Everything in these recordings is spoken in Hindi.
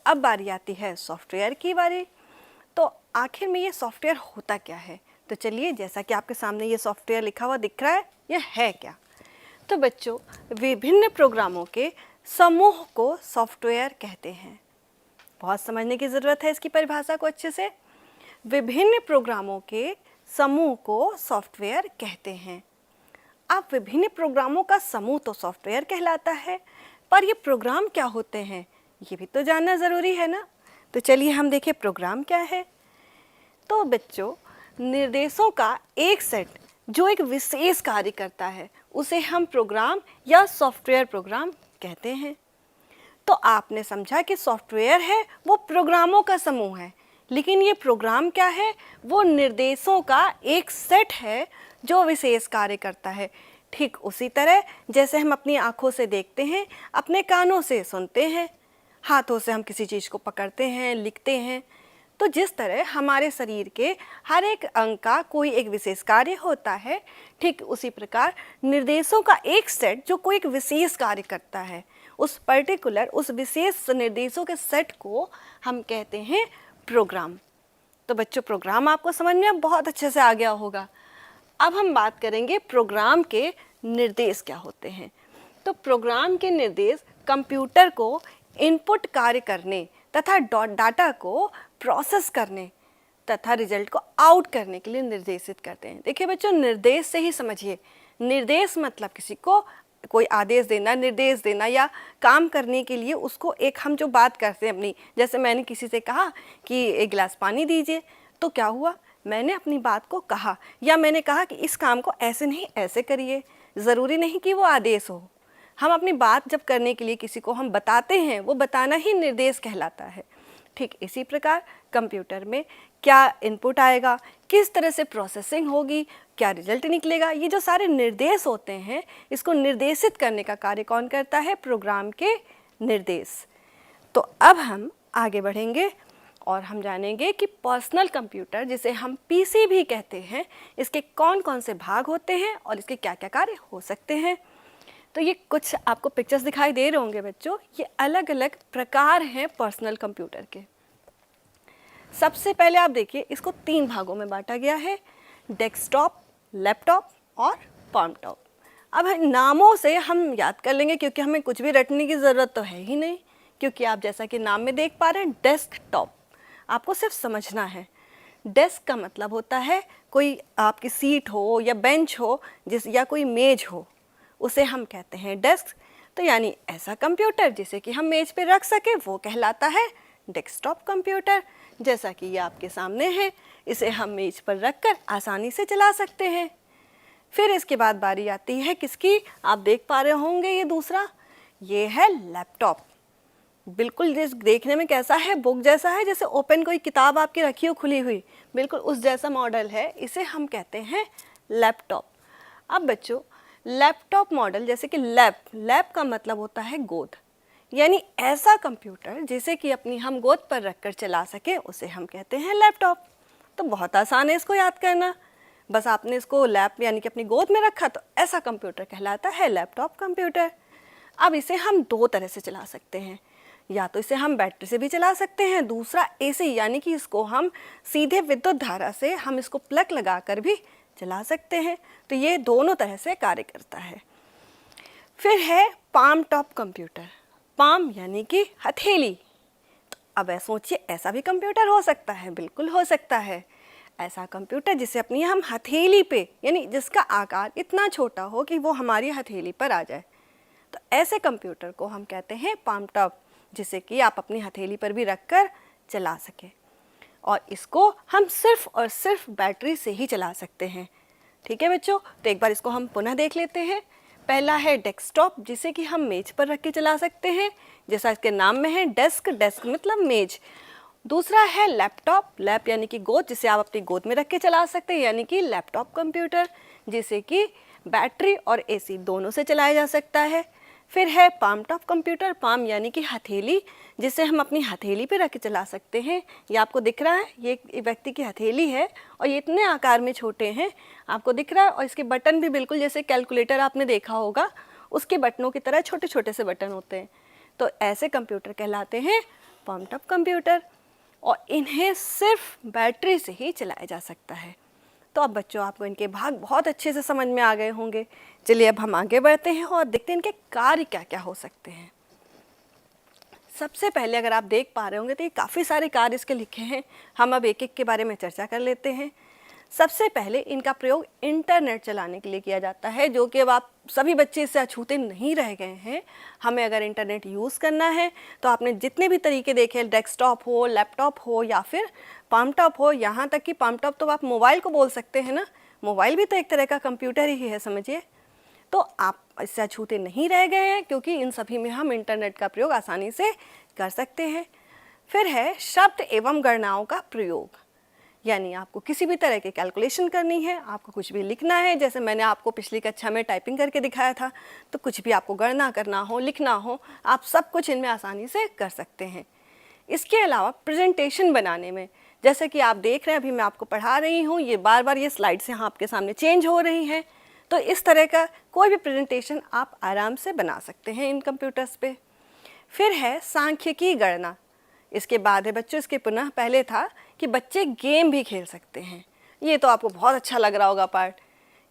अब बारी आती है सॉफ्टवेयर की बारी। तो आखिर में ये सॉफ्टवेयर होता क्या है? तो चलिए, जैसा कि आपके सामने ये सॉफ्टवेयर लिखा हुआ दिख रहा है, ये है क्या? तो बच्चों, विभिन्न प्रोग्रामों के समूह को सॉफ्टवेयर कहते हैं। बहुत समझने की ज़रूरत है इसकी परिभाषा को अच्छे से। विभिन्न प्रोग्रामों के समूह को सॉफ्टवेयर कहते हैं। अब विभिन्न प्रोग्रामों का समूह तो सॉफ्टवेयर कहलाता है, पर ये प्रोग्राम क्या होते हैं ये भी तो जानना ज़रूरी है ना। तो चलिए हम देखें प्रोग्राम क्या है। तो बच्चों, निर्देशों का एक सेट जो एक विशेष कार्य करता है उसे हम प्रोग्राम या सॉफ्टवेयर प्रोग्राम कहते हैं। तो आपने समझा कि सॉफ्टवेयर है वो प्रोग्रामों का समूह है, लेकिन ये प्रोग्राम क्या है? वो निर्देशों का एक सेट है जो विशेष कार्य करता है। ठीक उसी तरह जैसे हम अपनी आँखों से देखते हैं, अपने कानों से सुनते हैं, हाथों से हम किसी चीज़ को पकड़ते हैं, लिखते हैं, तो जिस तरह हमारे शरीर के हर एक अंग का कोई एक विशेष कार्य होता है, ठीक उसी प्रकार निर्देशों का एक सेट जो कोई एक विशेष कार्य करता है, उस पर्टिकुलर उस विशेष निर्देशों के सेट को हम कहते हैं प्रोग्राम। तो बच्चों, प्रोग्राम आपको समझ में बहुत अच्छे से आ गया होगा। अब हम बात करेंगे प्रोग्राम के निर्देश क्या होते हैं। तो प्रोग्राम के निर्देश कंप्यूटर को इनपुट कार्य करने तथा डाटा को प्रोसेस करने तथा रिजल्ट को आउट करने के लिए निर्देशित करते हैं। देखिए बच्चों, निर्देश से ही समझिए। निर्देश मतलब किसी को कोई आदेश देना, निर्देश देना, या काम करने के लिए उसको एक हम जो बात करते हैं अपनी, जैसे मैंने किसी से कहा कि एक गिलास पानी दीजिए, तो क्या हुआ? मैंने अपनी बात को कहा, या मैंने कहा कि इस काम को ऐसे नहीं ऐसे करिए। ज़रूरी नहीं कि वो आदेश हो। हम अपनी बात जब करने के लिए किसी को हम बताते हैं, वो बताना ही निर्देश कहलाता है। ठीक इसी प्रकार कंप्यूटर में क्या इनपुट आएगा, किस तरह से प्रोसेसिंग होगी, क्या रिजल्ट निकलेगा, ये जो सारे निर्देश होते हैं, इसको निर्देशित करने का कार्य कौन करता है? प्रोग्राम के निर्देश। तो अब हम आगे बढ़ेंगे और हम जानेंगे कि पर्सनल कंप्यूटर, जिसे हम पीसी भी कहते हैं, इसके कौन कौन से भाग होते हैं और इसके क्या क्या कार्य हो सकते हैं। तो ये कुछ आपको पिक्चर्स दिखाई दे रहे होंगे बच्चों, ये अलग अलग प्रकार हैं पर्सनल कंप्यूटर के। सबसे पहले आप देखिए, इसको 3 भागों में बांटा गया है, डेस्कटॉप, लैपटॉप और पामटॉप। अब नामों से हम याद कर लेंगे, क्योंकि हमें कुछ भी रटने की ज़रूरत तो है ही नहीं, क्योंकि आप जैसा कि नाम में देख पा रहे हैं डेस्कटॉप, आपको सिर्फ समझना है। डेस्क का मतलब होता है कोई आपकी सीट हो या बेंच हो या कोई मेज हो, उसे हम कहते हैं डेस्क। तो यानी ऐसा कंप्यूटर जिसे कि हम मेज पे रख सके वो कहलाता है डेस्कटॉप कंप्यूटर। जैसा कि ये आपके सामने है, इसे हम मेज पर रखकर आसानी से चला सकते हैं। फिर इसके बाद बारी आती है किसकी? आप देख पा रहे होंगे ये दूसरा, ये है लैपटॉप। बिल्कुल जिस देखने में कैसा है? बुक जैसा है, जैसे ओपन कोई किताब आपकी रखी हो खुली हुई, बिल्कुल उस जैसा मॉडल है, इसे हम कहते हैं लैपटॉप। अब बच्चों, लैपटॉप मॉडल जैसे कि लैप का मतलब होता है गोद, यानी ऐसा कंप्यूटर जिसे कि अपनी हम गोद पर रखकर चला सके उसे हम कहते हैं लैपटॉप। तो बहुत आसान है इसको याद करना, बस आपने इसको लैप यानी कि अपनी गोद में रखा तो ऐसा कंप्यूटर कहलाता है लैपटॉप कंप्यूटर। अब इसे हम 2 तरह से चला सकते हैं, या तो इसे हम बैटरी से भी चला सकते हैं, दूसरा एसी यानी कि इसको हम सीधे विद्युत धारा से हम इसको प्लग लगाकर भी चला सकते हैं। तो ये दोनों तरह से कार्य करता है। फिर है पाम टॉप कंप्यूटर। पाम यानी कि हथेली। तो अब सोचिए, ऐसा भी कंप्यूटर हो सकता है? बिल्कुल हो सकता है। ऐसा कंप्यूटर जिसे अपनी हम हथेली पे, यानी जिसका आकार इतना छोटा हो कि वो हमारी हथेली पर आ जाए, तो ऐसे कंप्यूटर को हम कहते हैं पाम टॉप, जिसे कि आप अपनी हथेली पर भी रखकर चला सके। और इसको हम सिर्फ और सिर्फ बैटरी से ही चला सकते हैं। ठीक है बच्चों, तो एक बार इसको हम पुनः देख लेते हैं। पहला है डेस्कटॉप, जिसे कि हम मेज पर रख के चला सकते हैं, जैसा इसके नाम में है डेस्क, डेस्क मतलब मेज। दूसरा है लैपटॉप, लैप यानी कि गोद, जिसे आप अपनी गोद में रख के चला सकते हैं, यानी कि लैपटॉप कंप्यूटर, जिसे कि बैटरी और एसी दोनों से चलाया जा सकता है। फिर है पाम टॉप कंप्यूटर, पाम यानी कि हथेली, जिसे हम अपनी हथेली पे रख के चला सकते हैं। ये आपको दिख रहा है, ये व्यक्ति की हथेली है और ये इतने आकार में छोटे हैं, आपको दिख रहा है। और इसके बटन भी बिल्कुल जैसे कैलकुलेटर आपने देखा होगा, उसके बटनों की तरह छोटे छोटे से बटन होते हैं। तो ऐसे कंप्यूटर कहलाते हैं पम्प्ड अप कंप्यूटर, और इन्हें सिर्फ बैटरी से ही चलाया जा सकता है। तो अब बच्चों आपको इनके भाग बहुत अच्छे से समझ में आ गए होंगे। चलिए अब हम आगे बढ़ते हैं और देखते हैं इनके कार्य क्या क्या हो सकते हैं। सबसे पहले अगर आप देख पा रहे होंगे तो ये काफ़ी सारे कार्य इसके लिखे हैं। हम अब एक एक के बारे में चर्चा कर लेते हैं। सबसे पहले इनका प्रयोग इंटरनेट चलाने के लिए किया जाता है, जो कि अब आप सभी बच्चे इससे अछूते नहीं रह गए हैं। हमें अगर इंटरनेट यूज़ करना है तो आपने जितने भी तरीके देखे, डेस्कटॉप हो, लैपटॉप हो या फिर पम्पटॉप हो, यहाँ तक कि पम्पटॉप तो आप मोबाइल को बोल सकते हैं ना, मोबाइल भी तो एक तरह का कंप्यूटर ही है, समझिए। तो आप इससे अछूते नहीं रह गए हैं, क्योंकि इन सभी में हम इंटरनेट का प्रयोग आसानी से कर सकते हैं। फिर है शब्द एवं गणनाओं का प्रयोग, यानी आपको किसी भी तरह की कैलकुलेशन करनी है, आपको कुछ भी लिखना है, जैसे मैंने आपको पिछली कक्षा में टाइपिंग करके दिखाया था, तो कुछ भी आपको गणना करना हो, लिखना हो, आप सब कुछ इनमें आसानी से कर सकते हैं। इसके अलावा प्रेजेंटेशन बनाने में, जैसे कि आप देख रहे हैं अभी मैं आपको पढ़ा रही हूँ, ये बार बार ये स्लाइड्स यहाँ आपके सामने चेंज हो रही हैं, तो इस तरह का कोई भी प्रेजेंटेशन आप आराम से बना सकते हैं इन कंप्यूटर्स पे। फिर है सांख्यिकी गणना। इसके बाद है बच्चों, इसके पुनः पहले था कि बच्चे गेम भी खेल सकते हैं। ये तो आपको बहुत अच्छा लग रहा होगा पार्ट।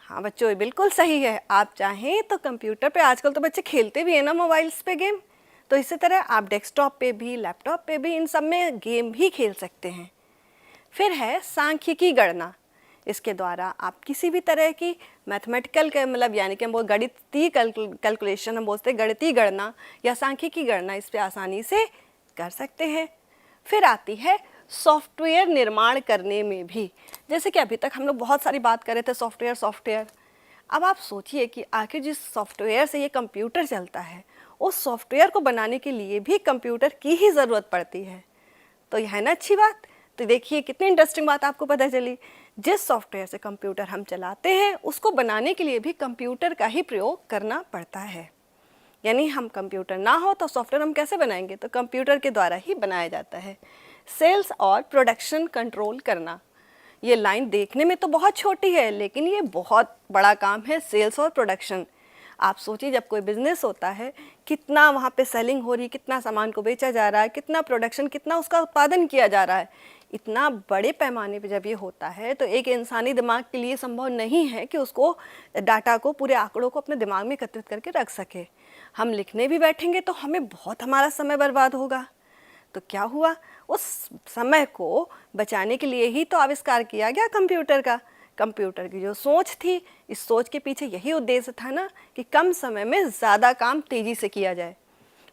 हाँ बच्चों, ये बिल्कुल सही है। आप चाहें तो कंप्यूटर पे, आजकल तो बच्चे खेलते भी हैं ना मोबाइल्स पे गेम, तो इसी तरह आप डेस्कटॉप पे भी, लैपटॉप पे भी, इन सब में गेम भी खेल सकते हैं। फिर है सांख्यिकी गणना। इसके द्वारा आप किसी भी तरह की मैथमेटिकल के मतलब यानी कि हम बोल गणितीय कैलकुलेशन, हम बोलते हैं गणितीय गणना या सांख्यिकी गणना, इस पर आसानी से कर सकते हैं। फिर आती है सॉफ्टवेयर निर्माण करने में भी, जैसे कि अभी तक हम लोग बहुत सारी बात कर रहे थे सॉफ्टवेयर। अब आप सोचिए कि आखिर जिस सॉफ्टवेयर से ये कंप्यूटर चलता है, उस सॉफ्टवेयर को बनाने के लिए भी कंप्यूटर की ही ज़रूरत पड़ती है। तो यह है ना अच्छी बात। तो देखिए कितनी इंटरेस्टिंग बात आपको पता चली। जिस सॉफ्टवेयर से कंप्यूटर हम चलाते हैं, उसको बनाने के लिए भी कंप्यूटर का ही प्रयोग करना पड़ता है। यानी हम कंप्यूटर ना हो तो सॉफ्टवेयर हम कैसे बनाएंगे, तो कंप्यूटर के द्वारा ही बनाया जाता है। सेल्स और प्रोडक्शन कंट्रोल करना, ये लाइन देखने में तो बहुत छोटी है, लेकिन ये बहुत बड़ा काम है, सेल्स और प्रोडक्शन। आप सोचिए जब कोई बिजनेस होता है, कितना वहाँ पे सेलिंग हो रही, कितना सामान को बेचा जा रहा है, कितना प्रोडक्शन, कितना उसका उत्पादन किया जा रहा है, इतना बड़े पैमाने पे जब ये होता है तो एक इंसानी दिमाग के लिए संभव नहीं है कि उसको डाटा को, पूरे आंकड़ों को अपने दिमाग में एकत्रित करके रख सके। हम लिखने भी बैठेंगे तो हमें बहुत हमारा समय बर्बाद होगा। तो क्या हुआ, उस समय को बचाने के लिए ही तो आविष्कार किया गया कंप्यूटर का। कंप्यूटर की जो सोच थी, इस सोच के पीछे यही उद्देश्य था ना कि कम समय में ज़्यादा काम तेज़ी से किया जाए।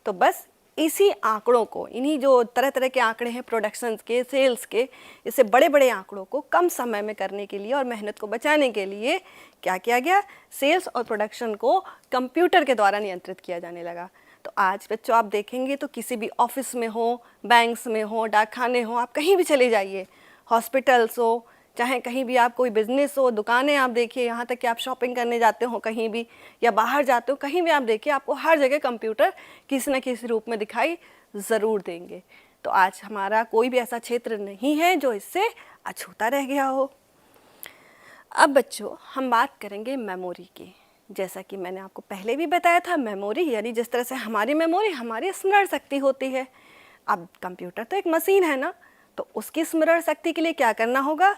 तो बस इसी आंकड़ों को, इन्हीं जो तरह तरह के आंकड़े हैं प्रोडक्शन के, सेल्स के, इससे बड़े बड़े आंकड़ों को कम समय में करने के लिए और मेहनत को बचाने के लिए क्या किया गया, सेल्स और प्रोडक्शन को कंप्यूटर के द्वारा नियंत्रित किया जाने लगा। तो आज बच्चों आप देखेंगे तो किसी भी ऑफिस में हो, बैंक्स में हो, डाकखाने हो, आप कहीं भी चले जाइए, हॉस्पिटल्स हो, चाहे कहीं भी आप कोई बिज़नेस हो, दुकानें आप देखिए, यहाँ तक कि आप शॉपिंग करने जाते हो कहीं भी या बाहर जाते हो कहीं भी, आप देखिए आपको हर जगह कंप्यूटर किसी न किसी रूप में दिखाई ज़रूर देंगे। तो आज हमारा कोई भी ऐसा क्षेत्र नहीं है जो इससे अछूता रह गया हो। अब बच्चों हम बात करेंगे मेमोरी की। जैसा कि मैंने आपको पहले भी बताया था, मेमोरी यानी जिस तरह से हमारी मेमोरी हमारी स्मरण शक्ति होती है। अब कंप्यूटर तो एक मशीन है ना, तो उसकी स्मरण शक्ति के लिए क्या करना होगा,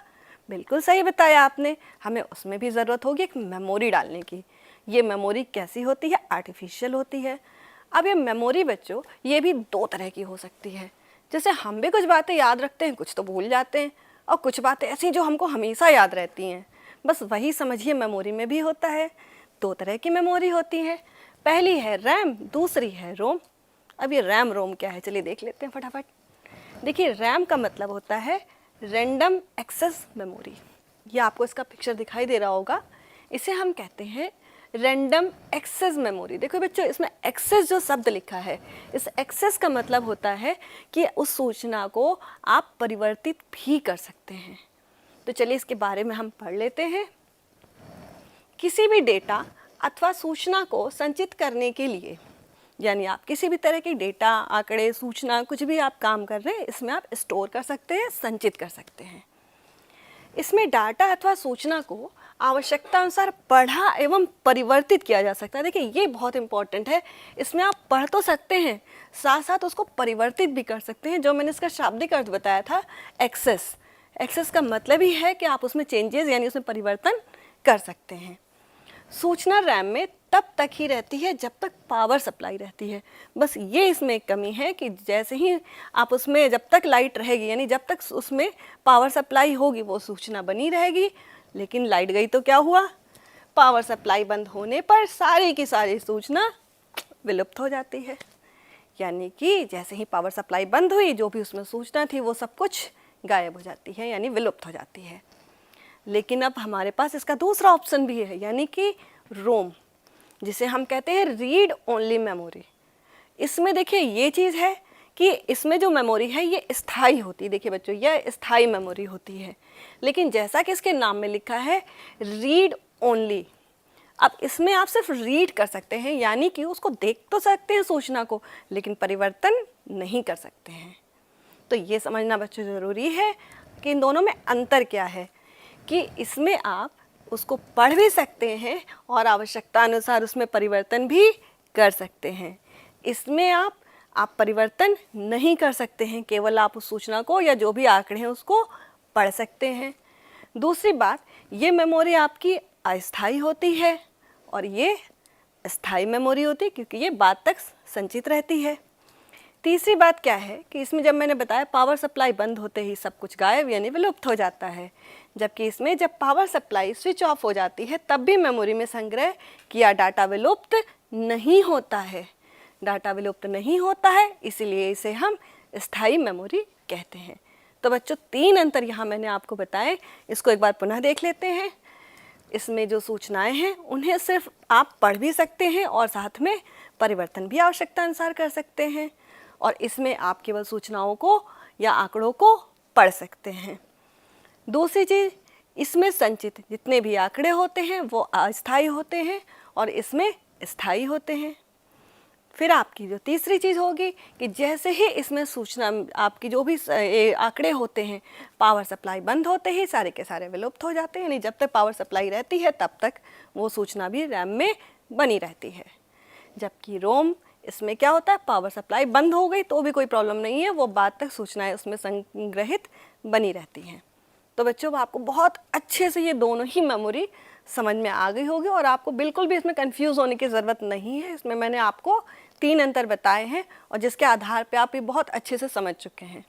बिल्कुल सही बताया आपने, हमें उसमें भी ज़रूरत होगी एक मेमोरी डालने की। ये मेमोरी कैसी होती है, आर्टिफिशियल होती है। अब ये मेमोरी बच्चों ये भी दो तरह की हो सकती है। जैसे हम भी कुछ बातें याद रखते हैं, कुछ तो भूल जाते हैं, और कुछ बातें ऐसी जो हमको हमेशा याद रहती हैं। बस वही समझिए मेमोरी में भी होता है। दो तरह की मेमोरी होती है, पहली है रैम, दूसरी है रोम। अब ये रैम रोम क्या है, चलिए देख लेते हैं फटाफट। देखिए रैम का मतलब होता है रैंडम एक्सेस मेमोरी। ये आपको इसका पिक्चर दिखाई दे रहा होगा, इसे हम कहते हैं रैंडम एक्सेस मेमोरी। देखो बच्चों इसमें एक्सेस जो शब्द लिखा है, इस एक्सेस का मतलब होता है कि उस सूचना को आप परिवर्तित भी कर सकते हैं। तो चलिए इसके बारे में हम पढ़ लेते हैं। किसी भी डेटा अथवा सूचना को संचित करने के लिए, यानी आप किसी भी तरह की डेटा, आंकड़े, सूचना, कुछ भी आप काम कर रहे हैं, इसमें आप स्टोर कर सकते हैं, संचित कर सकते हैं। इसमें डाटा अथवा सूचना को आवश्यकता अनुसार पढ़ा एवं परिवर्तित किया जा सकता है। देखिए ये बहुत इंपॉर्टेंट है, इसमें आप पढ़ तो सकते हैं, साथ साथ उसको परिवर्तित भी कर सकते हैं। जो मैंने इसका शाब्दिक अर्थ बताया था, एक्सेस, एक्सेस का मतलब ही है कि आप उसमें चेंजेस यानी उसमें परिवर्तन कर सकते हैं। सूचना रैम में तब तक ही रहती है जब तक पावर सप्लाई रहती है। बस ये इसमें एक कमी है कि जैसे ही आप उसमें, जब तक लाइट रहेगी यानी जब तक उसमें पावर सप्लाई होगी वो सूचना बनी रहेगी, लेकिन लाइट गई तो क्या हुआ, पावर सप्लाई बंद होने पर सारी की सारी सूचना विलुप्त हो जाती है। यानी कि जैसे ही पावर सप्लाई बंद हुई, जो भी उसमें सूचना थी वो सब कुछ गायब हो जाती है यानी विलुप्त हो जाती है। लेकिन अब हमारे पास इसका दूसरा ऑप्शन भी है, यानी कि रोम, जिसे हम कहते हैं रीड ओनली मेमोरी। इसमें देखिए ये चीज़ है कि इसमें जो मेमोरी है ये स्थायी होती है। देखिए बच्चों, यह स्थायी मेमोरी होती है, लेकिन जैसा कि इसके नाम में लिखा है रीड ओनली, अब इसमें आप सिर्फ रीड कर सकते हैं, यानी कि उसको देख तो सकते हैं सूचना को, लेकिन परिवर्तन नहीं कर सकते हैं। तो ये समझना बच्चों ज़रूरी है कि इन दोनों में अंतर क्या है, कि इसमें आप उसको पढ़ भी सकते हैं और आवश्यकता अनुसार उसमें परिवर्तन भी कर सकते हैं। इसमें आप परिवर्तन नहीं कर सकते हैं, केवल आप उस सूचना को या जो भी आंकड़े हैं उसको पढ़ सकते हैं। दूसरी बात, ये मेमोरी आपकी अस्थायी होती है और ये स्थायी मेमोरी होती है, क्योंकि ये बाद तक संचित रहती है। तीसरी बात क्या है कि इसमें जब मैंने बताया पावर सप्लाई बंद होते ही सब कुछ गायब यानी विलुप्त हो जाता है, जबकि इसमें जब पावर सप्लाई स्विच ऑफ हो जाती है तब भी मेमोरी में संग्रह किया डाटा विलुप्त नहीं होता है। डाटा विलुप्त नहीं होता है, इसीलिए इसे हम स्थायी मेमोरी कहते हैं। तो बच्चों 3 अंतर यहाँ मैंने आपको बताए, इसको एक बार पुनः देख लेते हैं। इसमें जो सूचनाएं हैं उन्हें सिर्फ आप पढ़ भी सकते हैं और साथ में परिवर्तन भी आवश्यकता अनुसार कर सकते हैं, और इसमें आप केवल सूचनाओं को या आंकड़ों को पढ़ सकते हैं। दूसरी चीज़, इसमें संचित जितने भी आंकड़े होते हैं वो अस्थायी होते हैं और इसमें स्थायी होते हैं। फिर आपकी जो तीसरी चीज़ होगी कि जैसे ही इसमें सूचना, आपकी जो भी आंकड़े होते हैं, पावर सप्लाई बंद होते ही सारे के सारे विलुप्त हो जाते हैं, यानी जब तक पावर सप्लाई रहती है तब तक वो सूचना भी रैम में बनी रहती है। जबकि रोम, इसमें क्या होता है, पावर सप्लाई बंद हो गई तो भी कोई प्रॉब्लम नहीं है, वो बाद तक सूचनाएं उसमें संग्रहित बनी रहती हैं। तो बच्चों आपको बहुत अच्छे से ये दोनों ही मेमोरी समझ में आ गई होगी और आपको बिल्कुल भी इसमें कंफ्यूज होने की ज़रूरत नहीं है। इसमें मैंने आपको 3 अंतर बताए हैं और जिसके आधार पे आप ये बहुत अच्छे से समझ चुके हैं।